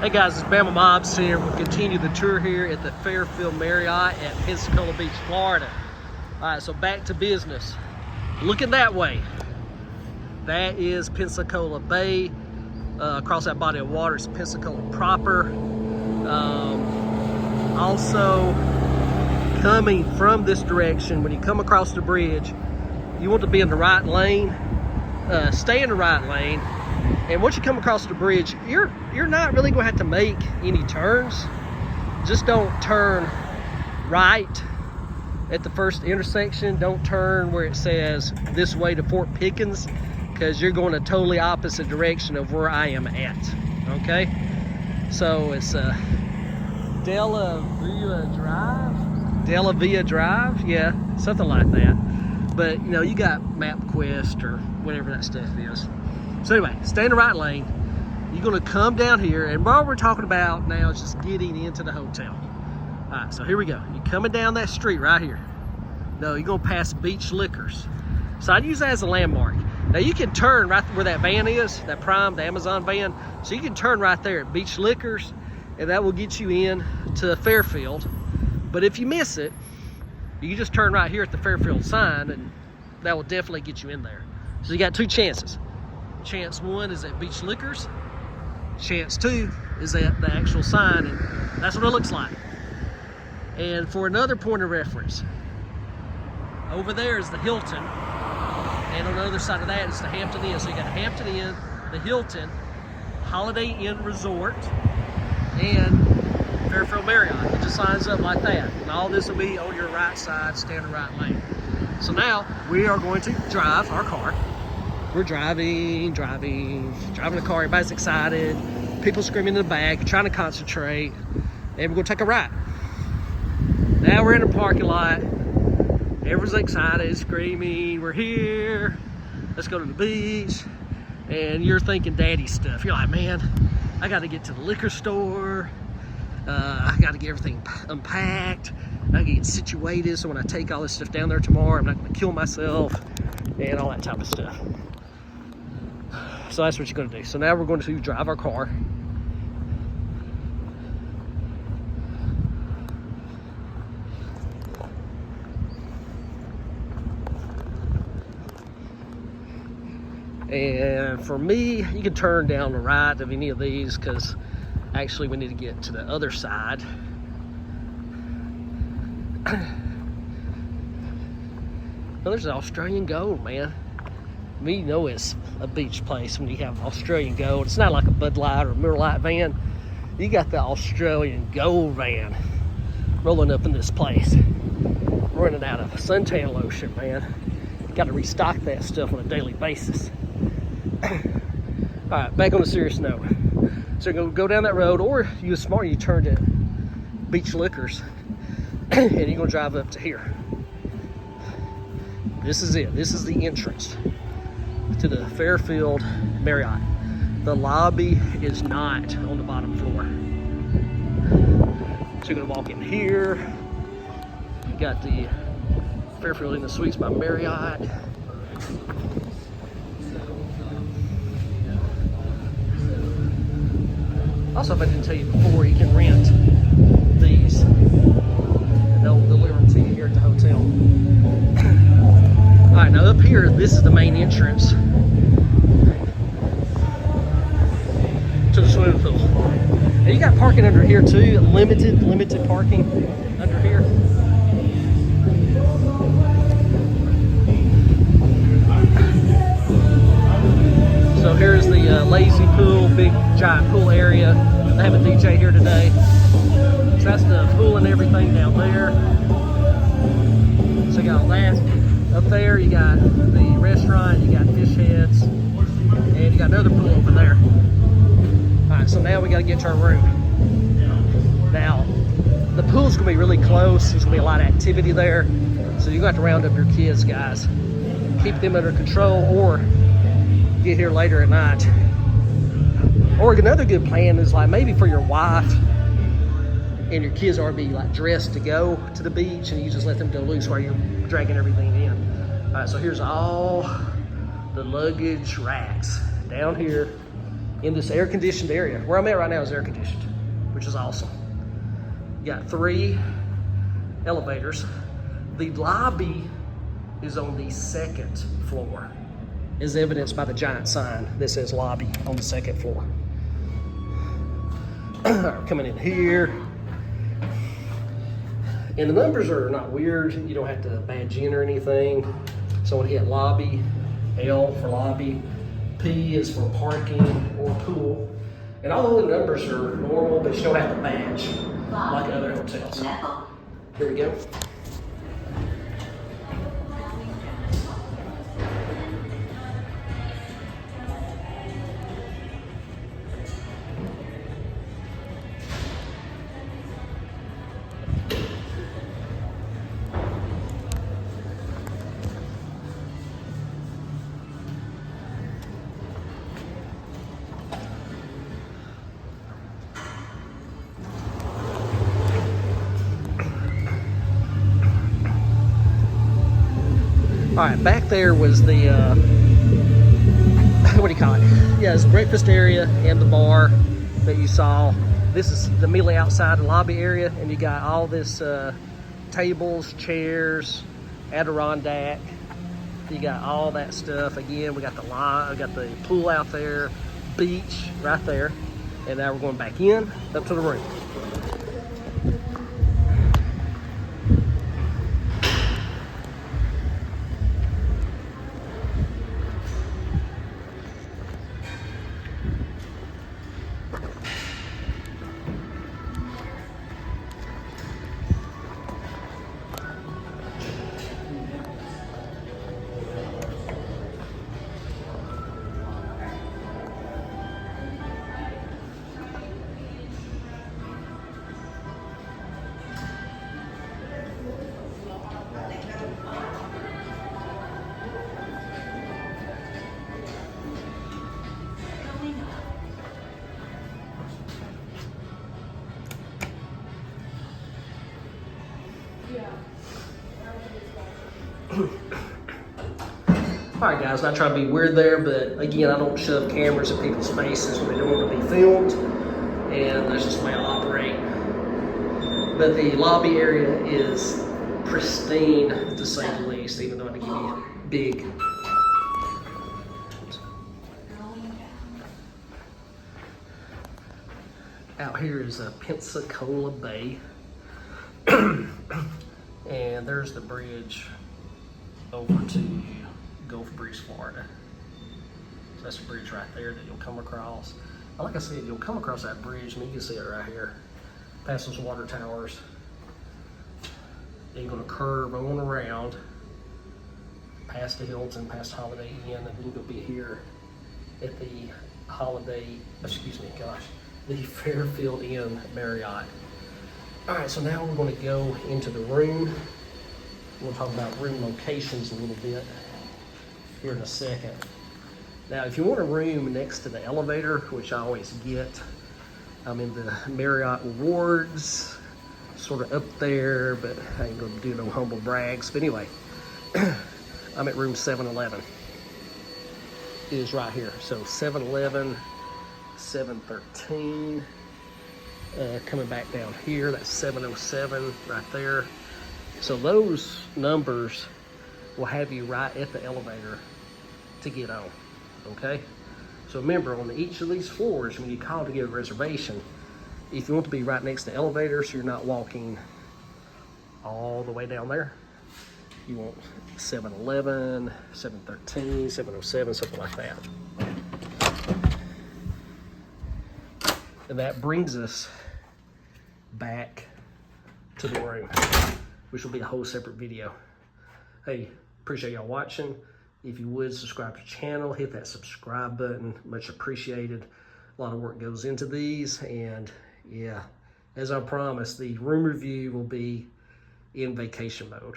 Hey guys, it's Bama Mobs here. We'll continue the tour here at the Fairfield Marriott at Pensacola Beach, Florida. All right, so back to business. Looking that way, that is Pensacola Bay. Across that body of water is Pensacola proper. Also, coming from this direction, when you come across the bridge, you want to be in the right lane. Stay in the right lane. And once you come across the bridge, you're not really going to have to make any turns. Just don't turn right at the first intersection. Don't turn where it says this way to Fort Pickens, because you're going a totally opposite direction of where I am at. Okay? So it's Della Via Drive, yeah, something like that. But you know, you got MapQuest or whatever that stuff is. So anyway, stay in the right lane. You're gonna come down here, and what we're talking about now is just getting into the hotel. All right, so here we go. You're coming down that street right here. No, you're gonna pass Beach Liquors. So I'd use that as a landmark. Now you can turn right where that van is, that Prime, the Amazon van. So you can turn right there at Beach Liquors, and that will get you in to Fairfield. But if you miss it, you can just turn right here at the Fairfield sign, and that will definitely get you in there. So you got two chances. Chance one is at Beach Liquors. Chance two is at the actual sign, and that's what it looks like. And for another point of reference, over there is the Hilton, and on the other side of that is the Hampton Inn. So you got Hampton Inn, the Hilton, Holiday Inn Resort, and Fairfield Marriott. It just lines up like that, and all this will be on your right side, stay in the right lane. So now we are going to drive our car. We're driving the car. Everybody's excited. People screaming in the back, trying to concentrate, and we're gonna take a ride. Now we're in the parking lot. Everyone's excited, screaming, we're here. Let's go to the beach. And you're thinking daddy stuff. You're like, man, I got to get to the liquor store. I got to get everything unpacked. I got to get situated so when I take all this stuff down there tomorrow, I'm not going to kill myself and all that type of stuff. So that's what you're going to do. So now we're going to drive our car. And for me, you can turn down the right of any of these, because actually we need to get to the other side. Well, there's Australian Gold, man. You know it's a beach place when you have Australian Gold. It's not like a Bud Light or a Miller Lite van. You got the Australian Gold van rolling up in this place. Running out of suntan lotion, man. Got to restock that stuff on a daily basis. All right, back on a serious note. So you're gonna go down that road, or you smart, you turn to Beach Liquors, and you're gonna drive up to here. This is it. This is the entrance to the Fairfield Marriott. The lobby is not on the bottom floor. So you're gonna walk in here. You got the Fairfield Inn and Suites by Marriott. Also, if I didn't tell you before, you can rent these. They'll deliver them to you here at the hotel. All right, now up here, this is the main entrance to the swimming pool. And you got parking under here too, limited parking under here. So here's the lazy pool, big giant pool area. They have a DJ here today. So that's the pool and everything down there. So you got all that. Up there you got the restaurant, you got fish heads, and you got another pool over there. Alright, so now we gotta get to our room. Now, the pool's gonna be really close. There's gonna be a lot of activity there. So you're gonna have to round up your kids, guys. Keep them under control, or get here later at night. Or another good plan is like maybe for your wife and your kids are to be like dressed to go to the beach, and you just let them go loose while you're dragging everything in. All right, so here's all the luggage racks down here in this air-conditioned area. Where I'm at right now is air-conditioned, which is awesome. You got 3 elevators. The lobby is on the 2nd floor, as evidenced by the giant sign that says lobby on the 2nd floor. Coming in here. And the numbers are not weird. You don't have to badge in or anything. So when you hit lobby, L for lobby, P is for parking or pool. And all the numbers are normal, but you don't have to badge like other hotels. Here we go. All right, back there was the, what do you call it? Yeah, it's the breakfast area and the bar that you saw. This is the immediately outside the lobby area, and you got all this tables, chairs, Adirondack. You got all that stuff. Again, we got the pool out there, beach right there, and now we're going back in up to the room. Alright guys, not trying to be weird there, but again, I don't shove cameras in people's faces when they don't want to be filmed, and that's just the way I operate. But the lobby area is pristine, to say the least, even though I give you big. Out here is a Pensacola Bay, and there's the bridge over to Gulf Breeze, Florida. So that's the bridge right there that you'll come across. Like I said, you'll come across that bridge, and you can see it right here, past those water towers. Then you're going to curve on around, past the Hilton, past Holiday Inn, and then you'll be here at the the Fairfield Inn Marriott. All right, so now we're going to go into the room. We'll talk about room locations a little bit here in a second. Now, if you want a room next to the elevator, which I always get, I'm in the Marriott Rewards, sort of up there, but I ain't gonna do no humble brags. But anyway, I'm at room 711. It is right here. So 711, 713. Coming back down here, that's 707 right there. So those numbers will have you right at the elevator to get on, okay? So remember, on each of these floors, when you call to get a reservation, if you want to be right next to the elevator so you're not walking all the way down there, you want 711, 713, 707, something like that. And that brings us back to the room, which will be a whole separate video. Hey, appreciate y'all watching. If you would, subscribe to the channel, hit that subscribe button, much appreciated. A lot of work goes into these, and yeah, as I promised, the room review will be in vacation mode.